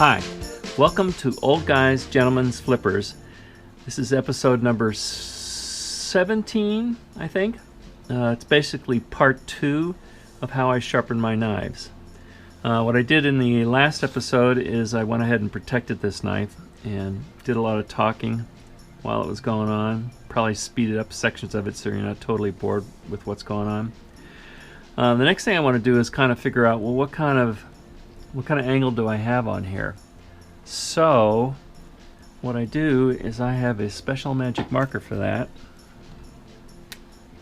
Hi, welcome to Old Guys, Gentlemen's Flippers. This is episode number 17, I think. It's basically part 2 of how I sharpen my knives. What I did in the last episode is I went ahead and protected this knife and did a lot of talking while it was going on. Probably speeded up sections of it so you're not totally bored with what's going on. The next thing I want to do is kind of figure out, well, what kind of angle do I have on here? So what I do is I have a special magic marker for that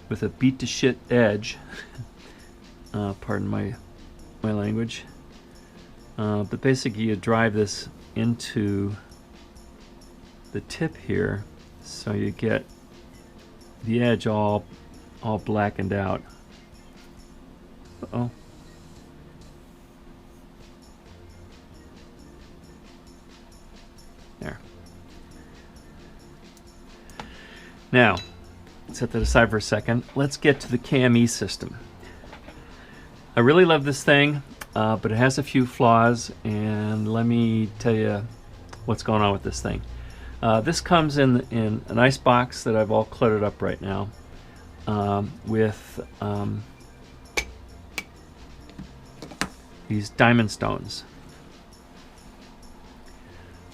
with a beat to shit edge. Pardon my language. But basically you drive this into the tip here so you get the edge all blackened out. Uh-oh. There. Now, set that aside for a second. Let's get to the KME system. I really love this thing, but it has a few flaws, and let me tell you what's going on with this thing. This comes in an ice box that I've all cluttered up right now with these diamond stones.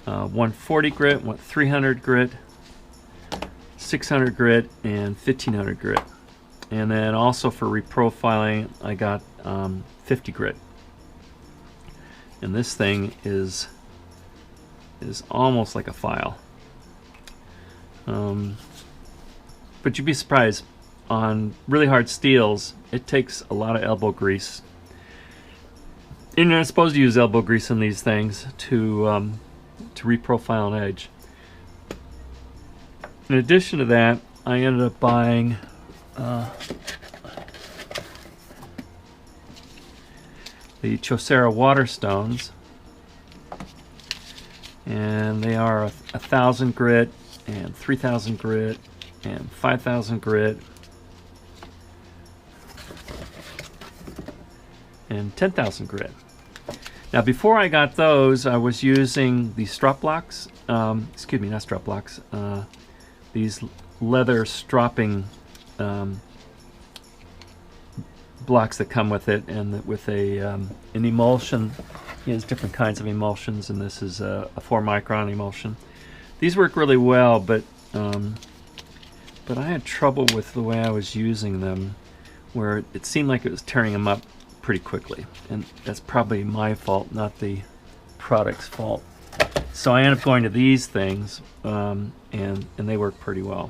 140 grit, 300 grit, 600 grit, and 1500 grit. And then also for reprofiling, I got 50 grit. And this thing is almost like a file. But you'd be surprised, on really hard steels, it takes a lot of elbow grease. You're not supposed to use elbow grease in these things to reprofile an edge. In addition to that, I ended up buying the Chaucera water stones, and they are 1,000 grit and 3,000 grit and 5,000 grit and 10,000 grit. Now, before I got those, I was using the strop blocks. Excuse me, not strop blocks. These leather stropping blocks that come with it, and with an emulsion. There's different kinds of emulsions, and this is a 4-micron emulsion. These work really well, but I had trouble with the way I was using them, where it seemed like it was tearing them up pretty quickly, and that's probably my fault, not the product's fault. So I ended up going to these things, and they work pretty well.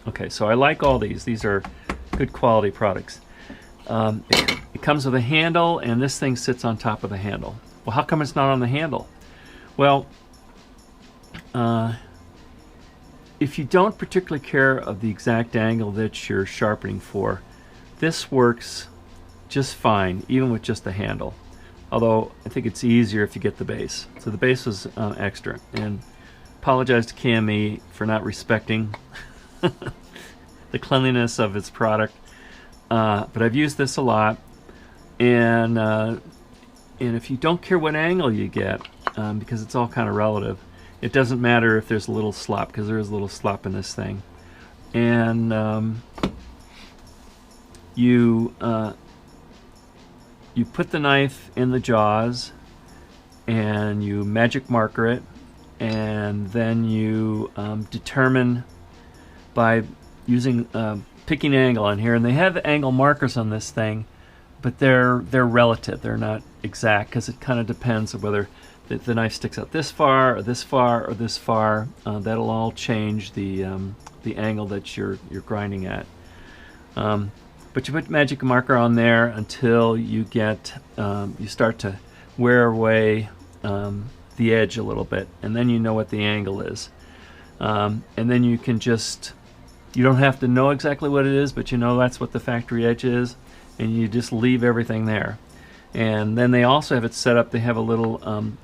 Okay, so I like all these. These are good quality products. It comes with a handle, and this thing sits on top of the handle. Well, how come it's not on the handle? Well, if you don't particularly care of the exact angle that you're sharpening for, this works just fine, even with just the handle. Although I think it's easier if you get the base. So the base was extra. And apologize to KME for not respecting the cleanliness of its product. But I've used this a lot. And if you don't care what angle you get, because it's all kind of relative, it doesn't matter if there's a little slop, because there is a little slop in this thing. And you put the knife in the jaws, and you magic marker it, and then you determine by using picking an angle on here. And they have angle markers on this thing, but they're relative. They're not exact, because it kind of depends on whether the knife sticks out this far or this far or this far. That'll all change the angle that you're grinding at. But you put magic marker on there until you get you start to wear away the edge a little bit, and then you know what the angle is. And then you can you don't have to know exactly what it is, but you know that's what the factory edge is, and you just leave everything there. And then they also have it set up, they have a little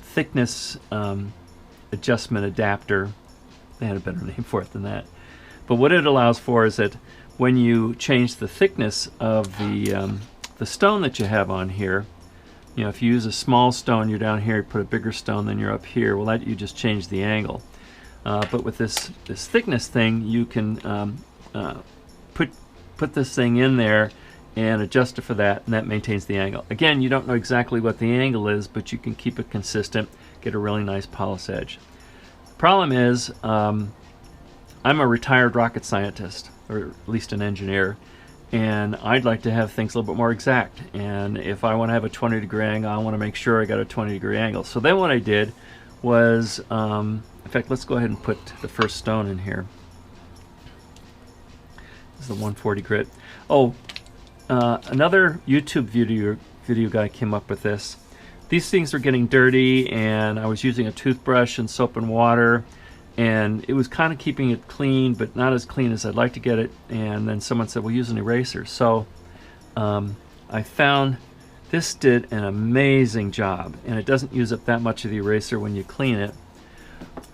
thickness adjustment adapter. They had a better name for it than that. But what it allows for is that when you change the thickness of the stone that you have on here, You know, if you use a small stone, you're down here, you put a bigger stone, then you're up here. Well, that you just change the angle. But with this thickness thing, you can put this thing in there and adjust it for that, and that maintains the angle. Again, you don't know exactly what the angle is, but you can keep it consistent, get a really nice polished edge. The problem is, I'm a retired rocket scientist, or at least an engineer, and I'd like to have things a little bit more exact. And if I want to have a 20-degree angle, I want to make sure I got a 20-degree angle. So then what I did was, in fact, let's go ahead and put the first stone in here. This is the 140 grit. Oh, another YouTube video guy came up with this. These things were getting dirty, and I was using a toothbrush and soap and water, and it was kind of keeping it clean, but not as clean as I'd like to get it. And then someone said, well, use an eraser. So I found this did an amazing job, and it doesn't use up that much of the eraser when you clean it.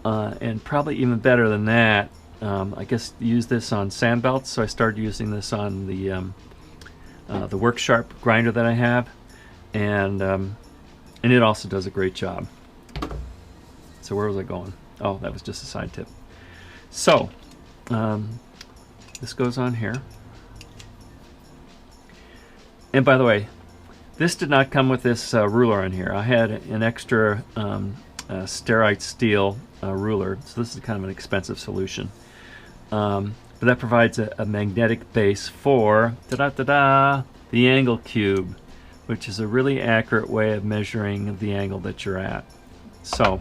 And probably even better than that, I guess use this on sand belts. So I started using this on the Work Sharp grinder that I have, and it also does a great job. So where was I going? Oh, that was just a side tip. So this goes on here. And by the way, this did not come with this ruler on here. I had an extra stearite steel ruler, so this is kind of an expensive solution. But that provides a magnetic base for the angle cube, which is a really accurate way of measuring the angle that you're at. So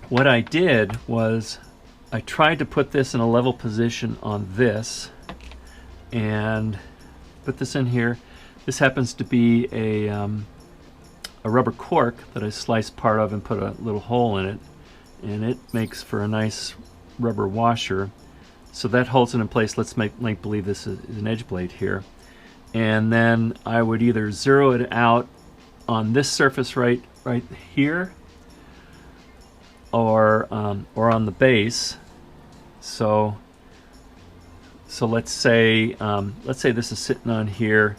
what I did was I tried to put this in a level position on this and put this in here. This happens to be a rubber cork that I sliced part of and put a little hole in it, and it makes for a nice rubber washer. So that holds it in place. Let's make believe this is an edge blade here. And then I would either zero it out on this surface right here, or on the base. So let's say this is sitting on here,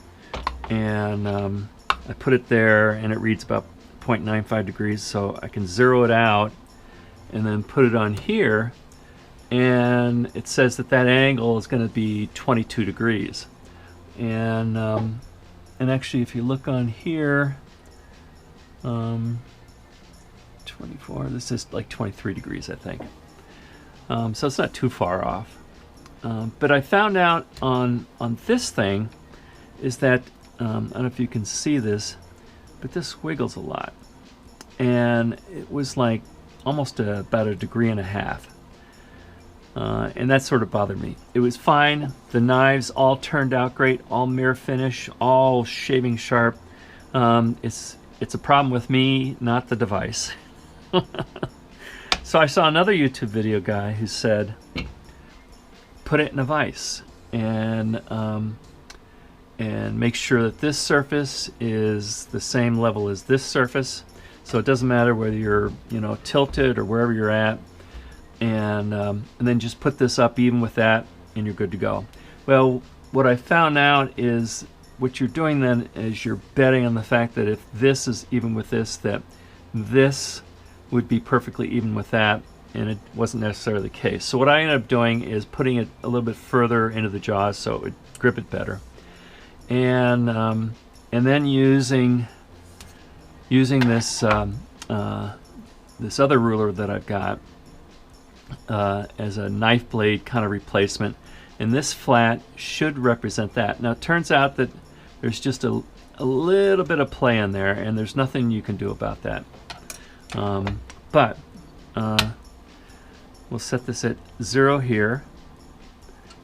and I put it there, and it reads about 0.95 degrees. So I can zero it out and then put it on here, and it says that angle is going to be 22 degrees. And actually, if you look on here, 24, this is like 23 degrees, I think. So it's not too far off. But I found out on this thing is that, I don't know if you can see this, but this wiggles a lot. And it was like almost about 1.5 degrees. And that sort of bothered me. It was fine. The knives all turned out great, all mirror finish, all shaving sharp. It's a problem with me, not the device. So I saw another YouTube video guy who said, put it in a vise and make sure that this surface is the same level as this surface. So it doesn't matter whether you're tilted or wherever you're at. And then just put this up even with that, and you're good to go. Well, what I found out is what you're doing then is you're betting on the fact that if this is even with this, that this would be perfectly even with that, and it wasn't necessarily the case. So what I ended up doing is putting it a little bit further into the jaws so it would grip it better, and then using this this other ruler that I've got as a knife blade kind of replacement, and this flat should represent that. Now it turns out that there's just a little bit of play in there, and there's nothing you can do about that. But we'll set this at 0 here,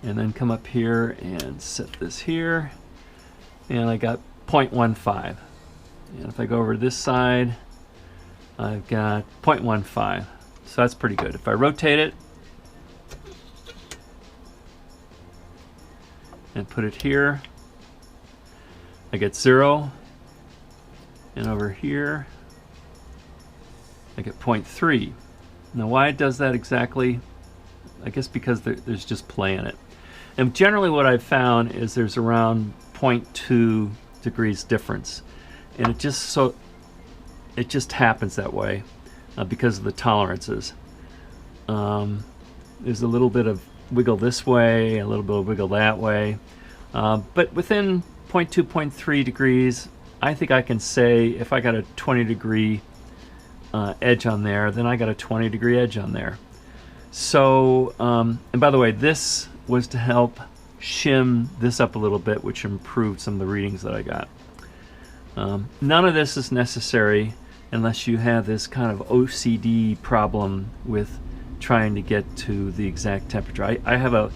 and then come up here and set this here, and I got 0.15. And if I go over to this side, I've got 0.15. So that's pretty good. If I rotate it and put it here, I get 0. And over here, I get 0.3. Now why it does that exactly? I guess because there's just play in it. And generally what I've found is there's around 0.2 degrees difference, and it just happens that way because of the tolerances. There's a little bit of wiggle this way, a little bit of wiggle that way, but within 0.2, 0.3 degrees, I think I can say if I got a 20 degree edge on there, then I got a 20 degree edge on there. So, and by the way, this was to help shim this up a little bit, which improved some of the readings that I got. None of this is necessary unless you have this kind of OCD problem with trying to get to the exact temperature. I have a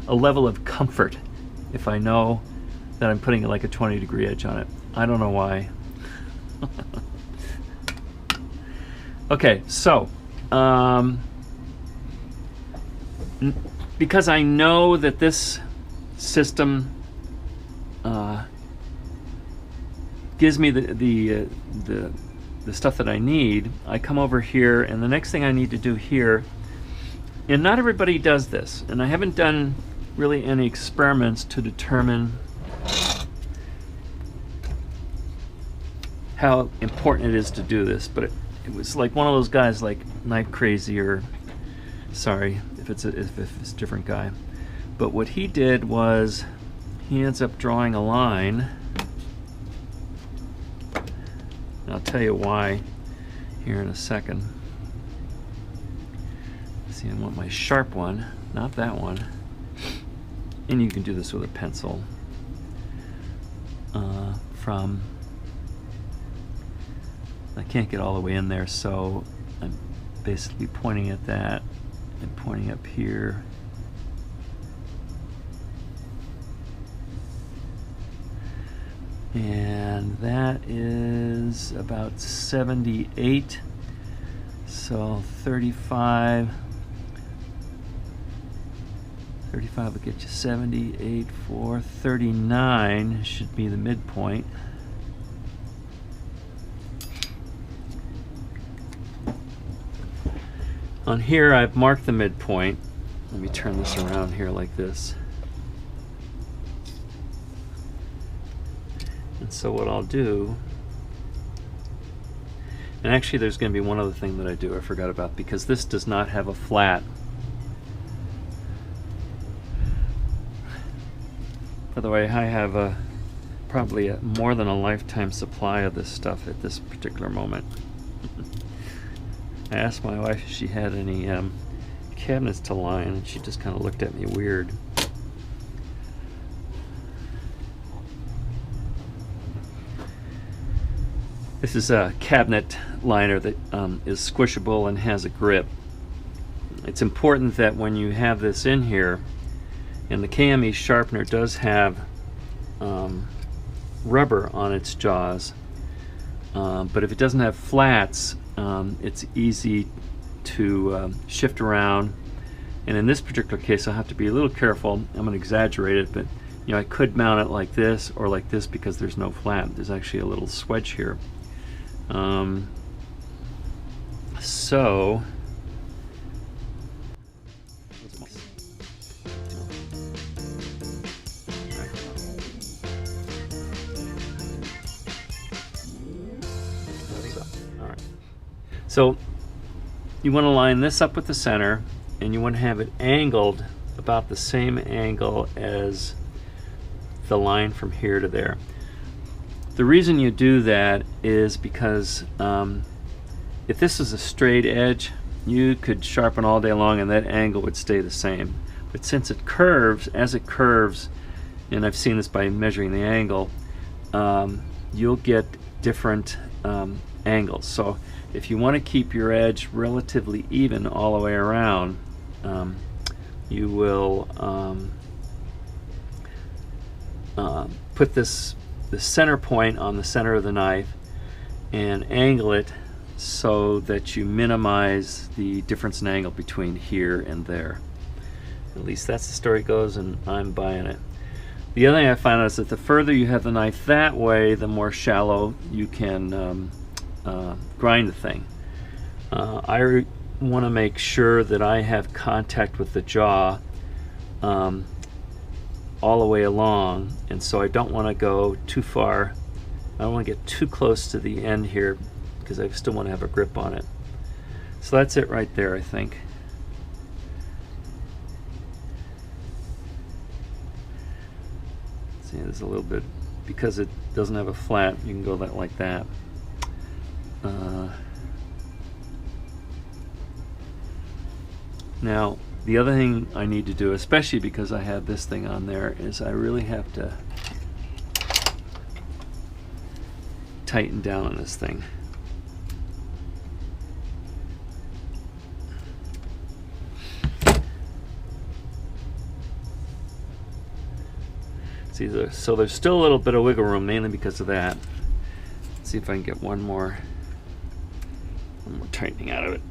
level of comfort if I know that I'm putting like a 20 degree edge on it. I don't know why. Okay, so because I know that this system gives me the stuff that I need, I come over here, and the next thing I need to do here, and not everybody does this, and I haven't done really any experiments to determine how important it is to do this, but it was like one of those guys like Knife Crazy, or sorry if it's a different guy, but what he did was he ends up drawing a line. I'll tell you why here in a second. See, I want my sharp one, not that one. And you can do this with a pencil. I can't get all the way in there, so I'm basically pointing at that and pointing up here. And that is about 78, so 35 will get you 78, 4, 39 should be the midpoint. On here I've marked the midpoint. Let me turn this around here like this. And so what I'll do, and actually there's going to be one other thing that I do I forgot about, because this does not have a flat. By the way, I have probably more than a lifetime supply of this stuff at this particular moment. I asked my wife if she had any cabinets to line, and she just kind of looked at me weird. This is a cabinet liner that is squishable and has a grip. It's important that when you have this in here, and the KME sharpener does have rubber on its jaws, but if it doesn't have flats, it's easy to shift around. And in this particular case, I'll have to be a little careful. I'm going to exaggerate it, but you know, I could mount it like this or like this because there's no flat. There's actually a little swedge here. So So you want to line this up with the center, and you want to have it angled about the same angle as the line from here to there. The reason you do that is because if this is a straight edge, you could sharpen all day long and that angle would stay the same. But since it curves, as it curves, and I've seen this by measuring the angle, you'll get different angles. So if you want to keep your edge relatively even all the way around, you will put the center point on the center of the knife and angle it so that you minimize the difference in angle between here and there. At least that's the story goes, and I'm buying it. The other thing I found is that the further you have the knife that way, the more shallow you can grind the thing. I want to make sure that I have contact with the jaw all the way along, and so I don't want to go too far I don't want to get too close to the end here because I still want to have a grip on it. So that's it right there, I think. See, there's a little bit, because it doesn't have a flat, you can go that like that. Now, the other thing I need to do, especially because I have this thing on there, is I really have to tighten down on this thing. See, so there's still a little bit of wiggle room, mainly because of that. Let's see if I can get one more tightening out of it.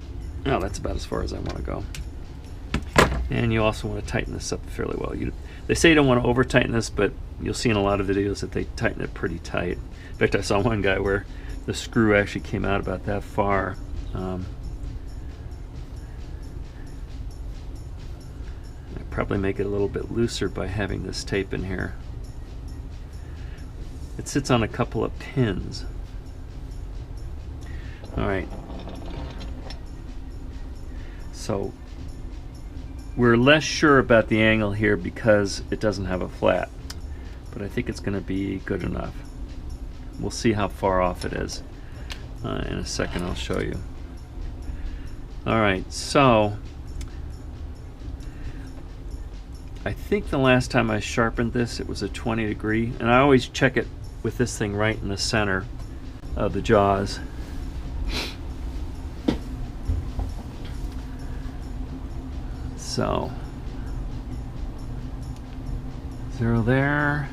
No, that's about as far as I want to go. And you also want to tighten this up fairly well. They say you don't want to over tighten this, but you'll see in a lot of videos that they tighten it pretty tight. In fact, I saw one guy where the screw actually came out about that far. I probably make it a little bit looser by having this tape in here. It sits on a couple of pins. All right. So we're less sure about the angle here because it doesn't have a flat, but I think it's going to be good enough. We'll see how far off it is. In a second I'll show you. Alright, so I think the last time I sharpened this it was a 20 degree, and I always check it with this thing right in the center of the jaws. So 0 there.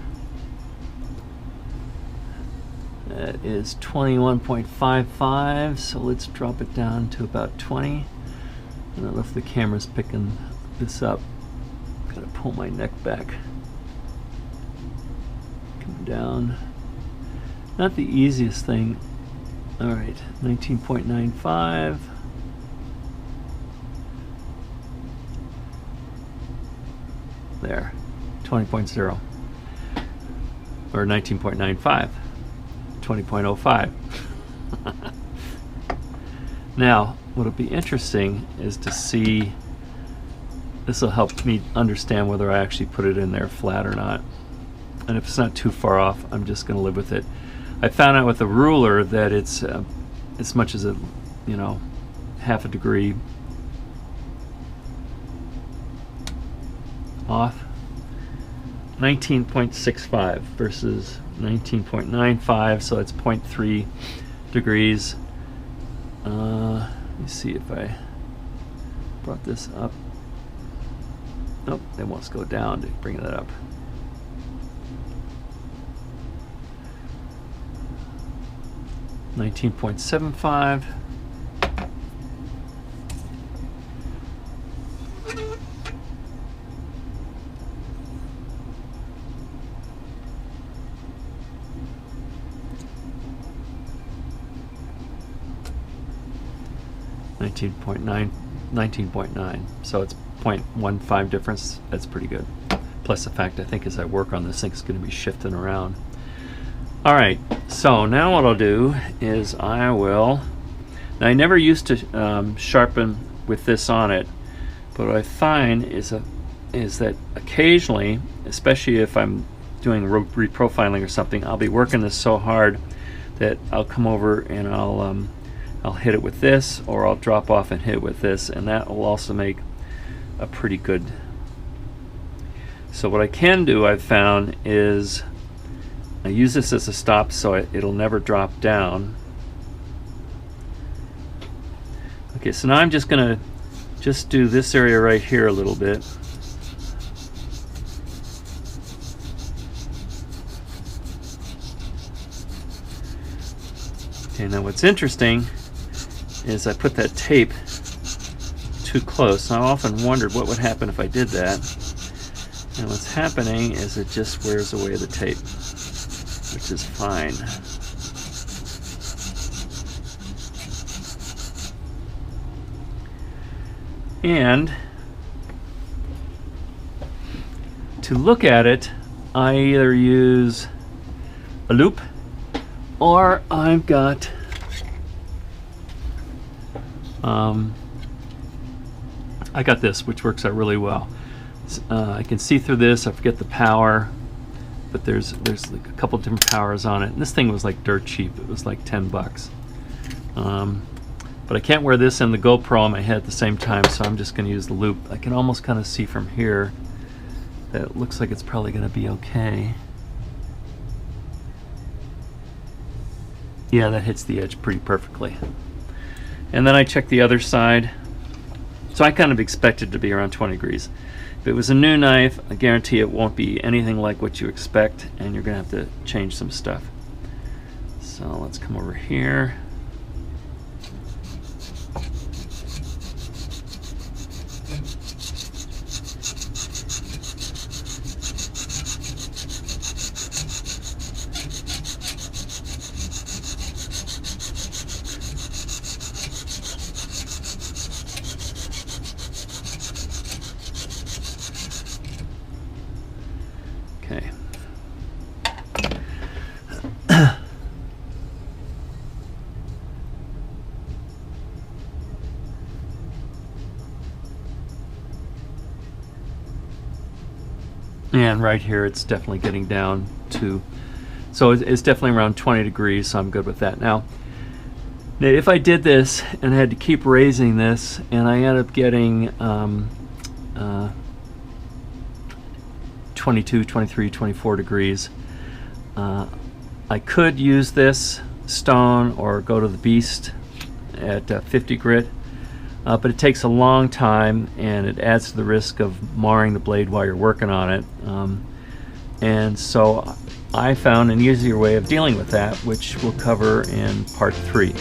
That is 21.55, so let's drop it down to about 20. I don't know if the camera's picking this up. Gotta pull my neck back. Come down. Not the easiest thing. Alright, 19.95. There, 20.0. Or 19.95. 20.05. Now, what'll be interesting is to see, this will help me understand whether I actually put it in there flat or not. And if it's not too far off, I'm just going to live with it. I found out with the ruler that it's as much as a, half a degree off. 19.65 versus 19.95, so it's 0.3 degrees. Let me see if I brought this up. Nope, it wants to go down to bring that up. $19.75. $19.9, so it's 0.15 difference. That's pretty good. Plus the fact I think as I work on this thing, it's going to be shifting around. Alright, so now what I'll do is now I never used to sharpen with this on it, but what I find is that occasionally, especially if I'm doing reprofiling or something, I'll be working this so hard that I'll come over and I'll hit it with this, or I'll drop off and hit it with this, and that will also make a pretty good. So what I can do, I've found, is I use this as a stop so it'll never drop down. Okay, so now I'm just going to do this area right here a little bit. Okay, now what's interesting is I put that tape too close. I often wondered what would happen if I did that. And what's happening is it just wears away the tape, which is fine. And to look at it, I either use a loop Or I've got I got this, which works out really well. I can see through this. I forget the power, but there's like a couple different powers on it. And this thing was like dirt cheap. It was like $10. But I can't wear this and the GoPro on my head at the same time, so I'm just going to use the loop. I can almost kind of see from here that it looks like it's probably going to be okay. Yeah, that hits the edge pretty perfectly. And then I check the other side. So I kind of expected it to be around 20 degrees. If it was a new knife, I guarantee it won't be anything like what you expect, and you're going to have to change some stuff. So let's come over here. Okay. And right here it's definitely getting down to, so it's definitely around 20 degrees, so I'm good with that. Now if I did this and I had to keep raising this and I end up getting 22, 23, 24 degrees, I could use this stone or go to the Beast at 50 grit, but it takes a long time and it adds to the risk of marring the blade while you're working on it. And so I found an easier way of dealing with that, which we'll cover in part 3.